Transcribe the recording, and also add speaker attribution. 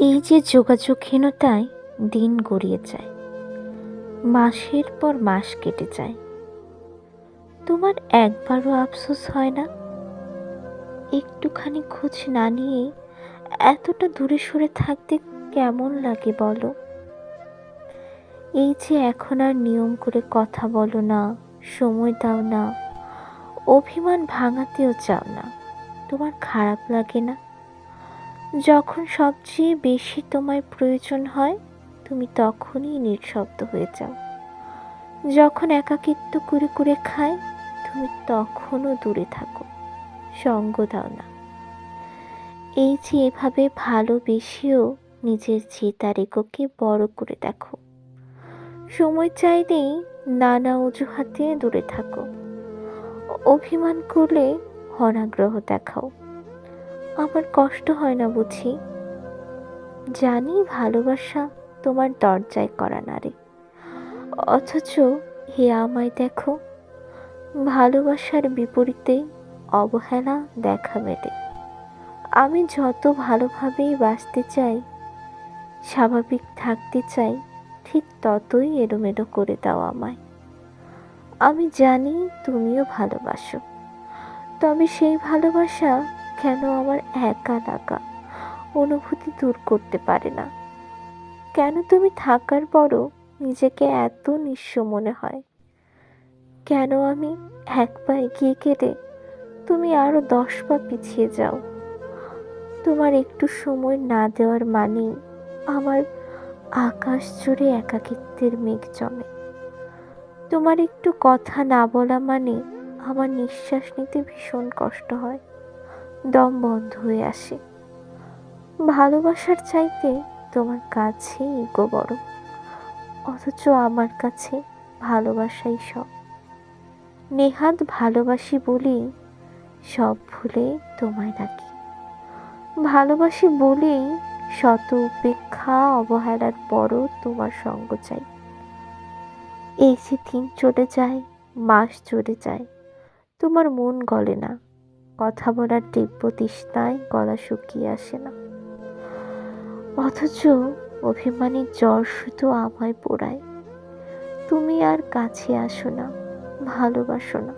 Speaker 1: এই যে যোগাযোগহীনতায় দিন গড়িয়ে যায়, মাসের পর মাস কেটে যায়, তোমার একবারও আফসোস হয় না? একটুখানি খোঁজ না নিয়ে এতটা দূরে সরে থাকতে কেমন লাগে বলো? এই যে এখন আর নিয়ম করে কথা বলো না, সময় দাও না, অভিমান ভাঙাতেও চাও না, তোমার খারাপ লাগে না? যখন সবচেয়ে বেশি তোমায় প্রয়োজন হয়, তুমি তখনই নিঃশব্দ হয়ে যাও। যখন একাকিত্ব কুরে কুরে খায়, তুমি তখনও দূরে থাকো, সঙ্গ দাও না। এই যে এভাবে ভালোবেসেও নিজের জেতারেগোকে বড় করে দেখো, সময় চাইলেই নানা অজুহাতে দূরে থাকো, অভিমান করলে অনাগ্রহ দেখাও। আমার কষ্ট হয় না বুঝি? জানি ভালোবাসা তোমার দরজায় করা নারে, অথচ হে আমায় দেখো, ভালোবাসার বিপরীতে অবহেলা দেখা মেলে। আমি যত ভালোভাবেই বাঁচতে চাই, স্বাভাবিক থাকতে চাই, ঠিক ততই এলোমেলো করে দাও আমায়। আমি জানি তুমিও ভালোবাসো, তবে সেই ভালোবাসা কেন আমার একা লাগা অনুভূতি দূর করতে পারে না? কেন তুমি থাকার পরও নিজেকে এত নিঃস্ব মনে হয়? কেন আমি এক পা এগিয়ে গেলে তুমি আরো 10 পা পিছিয়ে যাও? তোমার একটু সময় না দেওয়ার মানেই আমার আকাশ জুড়ে একাকিত্বের মেঘ জমে। তোমার একটু কথা না বলা মানে আমার নিঃশ্বাস নিতে ভীষণ কষ্ট হয়, দম বন্ধ হয়ে আসে। ভালোবাসার চাইতে তোমার কাছে ইগো বড়, অথচ আমার কাছে ভালোবাসাই সব। নেহাত ভালোবাসি বলেই সব ভুলে তোমায় ডাকি, ভালোবাসি বলেই শত উপেক্ষা অবহেলার পরও তোমার সঙ্গ চাই। এই যে দিন চলে যায়, মাস চলে যায়, তোমার মন গলে না, কথা বলার তীব্র তৃষ্ণায় গলা শুকিয়ে আসে না, অথচ অভিমানী জ্বর শুধু আমায় পোড়ায়। তুমি আর কাছে আসো না, ভালোবাসো না।